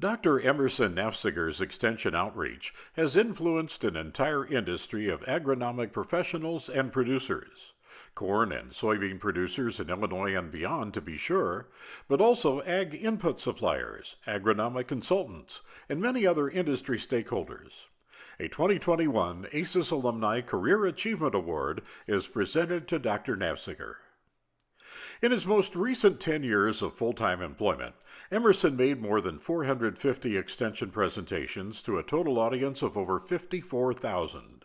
Dr. Emerson Nafziger's extension outreach has influenced an entire industry of agronomic professionals and producers. Corn and soybean producers in Illinois and beyond, to be sure, but also ag input suppliers, agronomic consultants, and many other industry stakeholders. A 2021 ACES Alumni Career Achievement Award is presented to Dr. Nafziger. In his most recent 10 years of full-time employment, Emerson made more than 450 extension presentations to a total audience of over 54,000.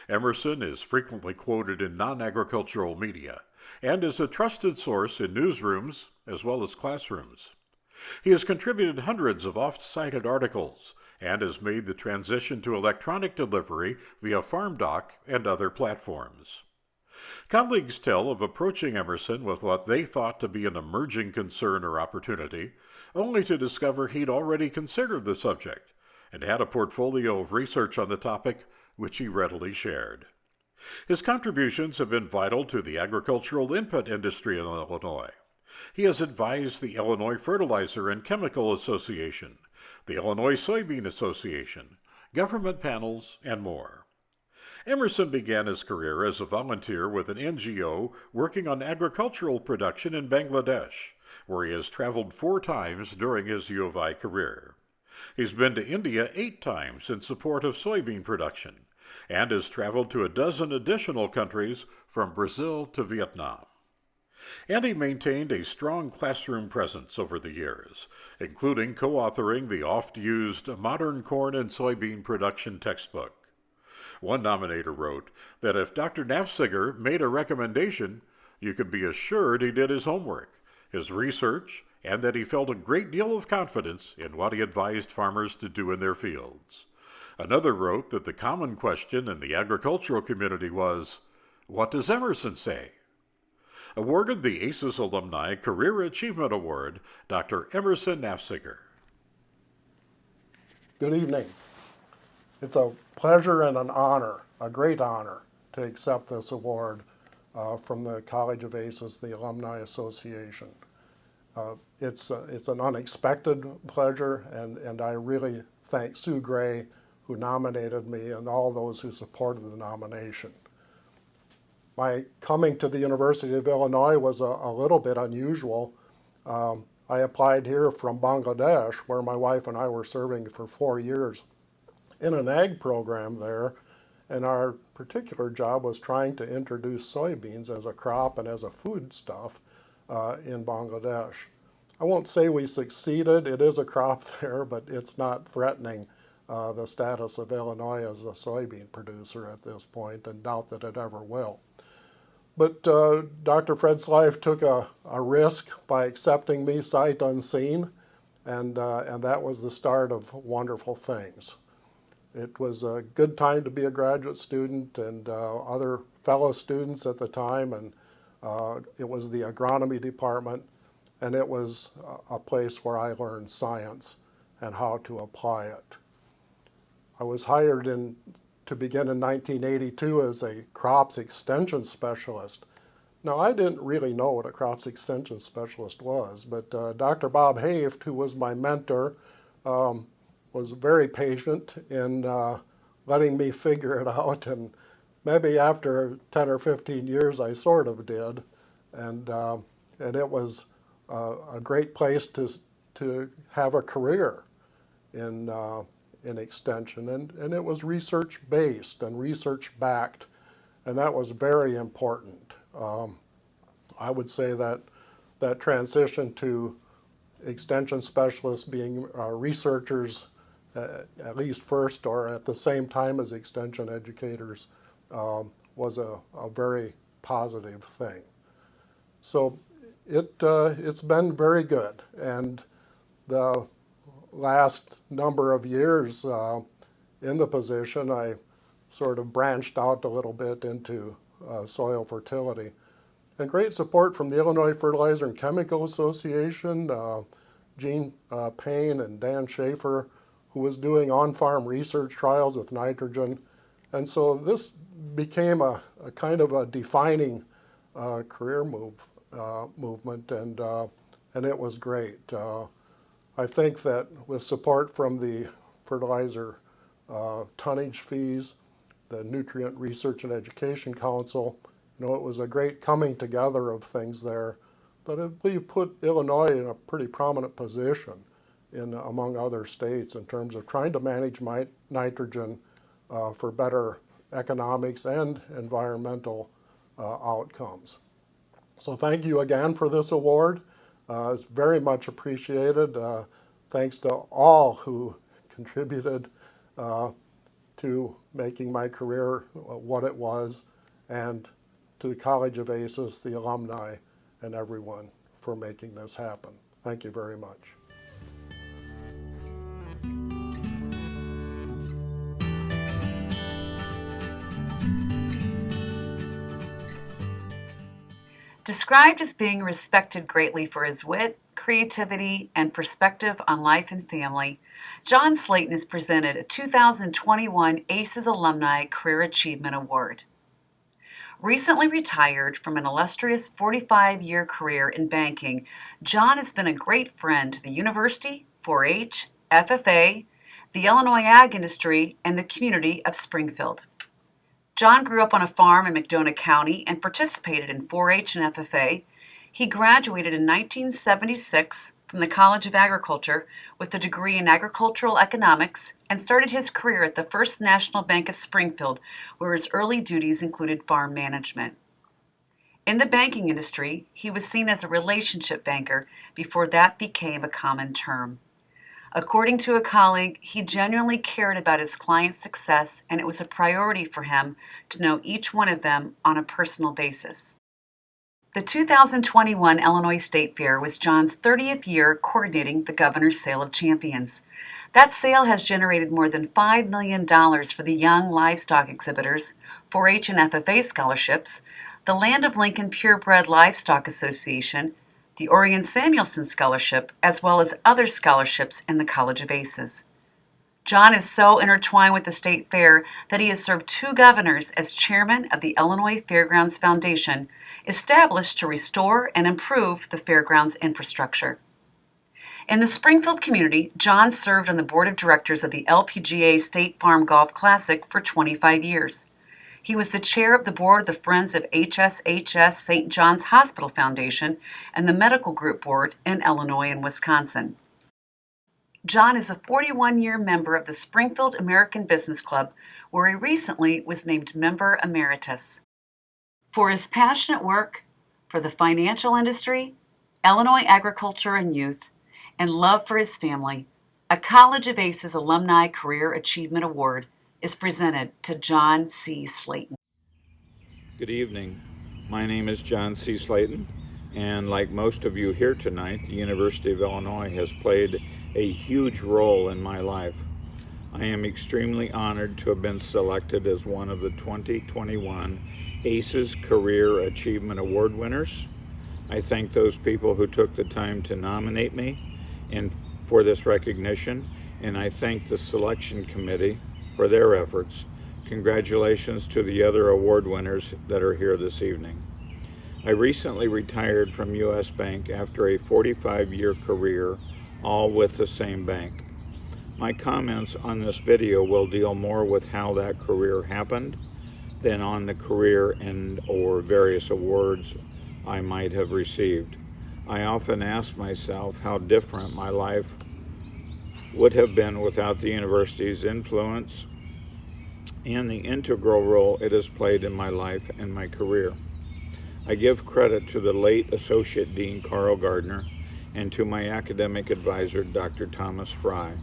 Emerson is frequently quoted in non-agricultural media and is a trusted source in newsrooms as well as classrooms. He has contributed hundreds of oft-cited articles and has made the transition to electronic delivery via FarmDoc and other platforms. Colleagues tell of approaching Emerson with what they thought to be an emerging concern or opportunity, only to discover he'd already considered the subject and had a portfolio of research on the topic which he readily shared. His contributions have been vital to the agricultural input industry in Illinois. He has advised the Illinois Fertilizer and Chemical Association, the Illinois Soybean Association, government panels, and more. Emerson began his career as a volunteer with an NGO working on agricultural production in Bangladesh, where he has traveled 4 times during his U of I career. He's been to India 8 times in support of soybean production, and has traveled to a dozen additional countries from Brazil to Vietnam. And he maintained a strong classroom presence over the years, including co-authoring the oft-used Modern Corn and Soybean Production textbook. One nominator wrote that if Dr. Nafziger made a recommendation, you could be assured he did his homework, his research, and that he felt a great deal of confidence in what he advised farmers to do in their fields. Another wrote that the common question in the agricultural community was, "What does Emerson say?" Awarded the ACES Alumni Career Achievement Award, Dr. Emerson Nafziger. Good evening. It's a pleasure and an honor, a great honor, to accept this award from the College of ACES, the Alumni Association. It's an unexpected pleasure, and I really thank Sue Gray, who nominated me, and all those who supported the nomination. My coming to the University of Illinois was a little bit unusual. I applied here from Bangladesh, where my wife and I were serving for 4 years in an ag program there, and our particular job was trying to introduce soybeans as a crop and as a foodstuff in Bangladesh. I won't say we succeeded. It is a crop there, but it's not threatening the status of Illinois as a soybean producer at this point, and doubt that it ever will. But Dr. Fred Slife took a risk by accepting me sight unseen, and that was the start of wonderful things. It was a good time to be a graduate student, and other fellow students at the time, and it was the agronomy department, and it was a place where I learned science and how to apply it. I was hired to begin in 1982 as a crops extension specialist. Now, I didn't really know what a crops extension specialist was, but Dr. Bob Haft, who was my mentor, was very patient in letting me figure it out, and maybe after 10 or 15 years I sort of did, and it was a great place to have a career in extension, and it was research based and research backed, and that was very important. I would say that transition to extension specialists being researchers at least first or at the same time as extension educators was a very positive thing. So it's been very good, and the last number of years in the position I sort of branched out a little bit into soil fertility. And great support from the Illinois Fertilizer and Chemical Association, Gene Payne and Dan Schaefer, who was doing on-farm research trials with nitrogen. And so this became a kind of a defining career movement, and it was great. I think that with support from the fertilizer tonnage fees, the Nutrient Research and Education Council, it was a great coming together of things there that I believe put Illinois in a pretty prominent position among other states in terms of trying to manage nitrogen for better economics and environmental outcomes. So thank you again for this award. It's very much appreciated. Thanks to all who contributed to making my career what it was, and to the College of ACES, the alumni, and everyone for making this happen. Thank you very much. Described as being respected greatly for his wit, creativity, and perspective on life and family, John Slayton is presented a 2021 ACES Alumni Career Achievement Award. Recently retired from an illustrious 45-year career in banking, John has been a great friend to the university, 4-H, FFA, the Illinois ag industry, and the community of Springfield. John grew up on a farm in McDonough County and participated in 4-H and FFA. He graduated in 1976 from the College of Agriculture with a degree in agricultural economics and started his career at the First National Bank of Springfield, where his early duties included farm management. In the banking industry, he was seen as a relationship banker before that became a common term. According to a colleague, he genuinely cared about his clients' success, and it was a priority for him to know each one of them on a personal basis. The 2021 Illinois State Fair was John's 30th year coordinating the Governor's Sale of Champions. That sale has generated more than $5 million for the young livestock exhibitors, 4-H and FFA scholarships, the Land of Lincoln Purebred Livestock Association, the Orion Samuelson Scholarship, as well as other scholarships in the College of ACES. John is so intertwined with the State Fair that he has served 2 governors as chairman of the Illinois Fairgrounds Foundation, established to restore and improve the fairgrounds infrastructure. In the Springfield community, John served on the board of directors of the LPGA State Farm Golf Classic for 25 years. He was the chair of the board of the Friends of HSHS St. John's Hospital Foundation and the medical group board in Illinois and Wisconsin. John is a 41-year member of the Springfield American Business Club, where he recently was named member emeritus. For his passionate work for the financial industry, Illinois agriculture and youth, and love for his family, a College of ACES Alumni Career Achievement Award is presented to John C. Slayton. Good evening. My name is John C. Slayton, and like most of you here tonight, the University of Illinois has played a huge role in my life. I am extremely honored to have been selected as one of the 2021 ACES Career Achievement Award winners. I thank those people who took the time to nominate me and for this recognition, and I thank the selection committee for their efforts. Congratulations to the other award winners that are here this evening. I recently retired from U.S. Bank after a 45-year career, all with the same bank. My comments on this video will deal more with how that career happened than on the career and or various awards I might have received. I often ask myself how different my life would have been without the university's influence and the integral role it has played in my life and my career. I give credit to the late Associate Dean Carl Gardner and to my academic advisor, Dr. Thomas Fry,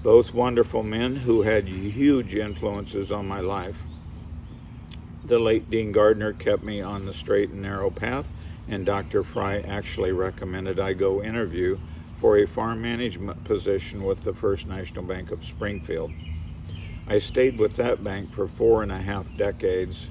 both wonderful men who had huge influences on my life. The late Dean Gardner kept me on the straight and narrow path, and Dr. Fry actually recommended I go interview for a farm management position with the First National Bank of Springfield. I stayed with that bank for 4.5 decades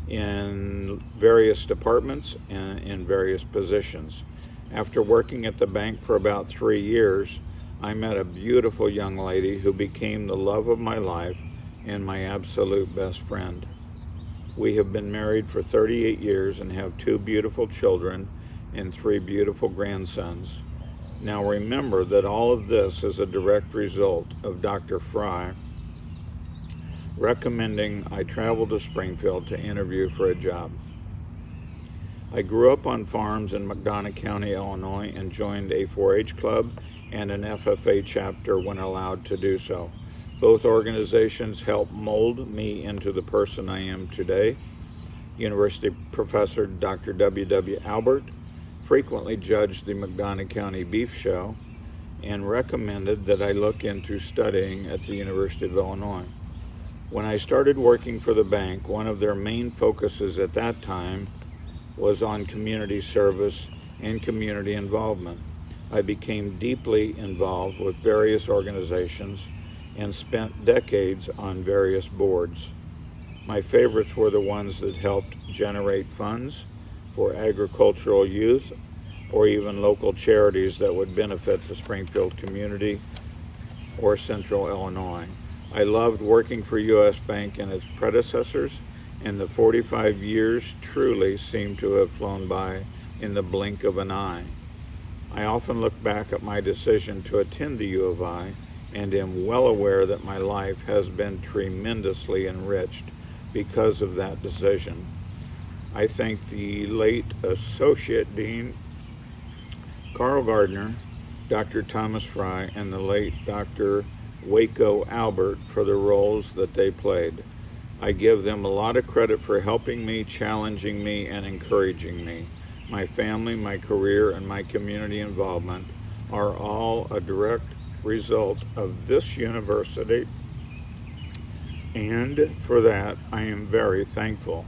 in various departments and in various positions. After working at the bank for about 3 years, I met a beautiful young lady who became the love of my life and my absolute best friend. We have been married for 38 years and have 2 beautiful children and 3 beautiful grandsons. Now remember that all of this is a direct result of Dr. Fry recommending I travel to Springfield to interview for a job. I grew up on farms in McDonough County, Illinois, and joined a 4-H club and an FFA chapter when allowed to do so. Both organizations helped mold me into the person I am today. University professor Dr. W.W. Albert frequently judged the McDonough County Beef Show and recommended that I look into studying at the University of Illinois. When I started working for the bank, one of their main focuses at that time was on community service and community involvement. I became deeply involved with various organizations and spent decades on various boards. My favorites were the ones that helped generate funds for agricultural youth or even local charities that would benefit the Springfield community or Central Illinois. I loved working for U.S. Bank and its predecessors, and the 45 years truly seem to have flown by in the blink of an eye. I often look back at my decision to attend the U of I and am well aware that my life has been tremendously enriched because of that decision. I thank the late Associate Dean Carl Gardner, Dr. Thomas Fry, and the late Dr. Waco Albert for the roles that they played. I give them a lot of credit for helping me, challenging me, and encouraging me. My family, my career, and my community involvement are all a direct result of this university, and for that I am very thankful.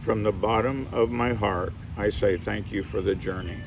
From the bottom of my heart, I say thank you for the journey.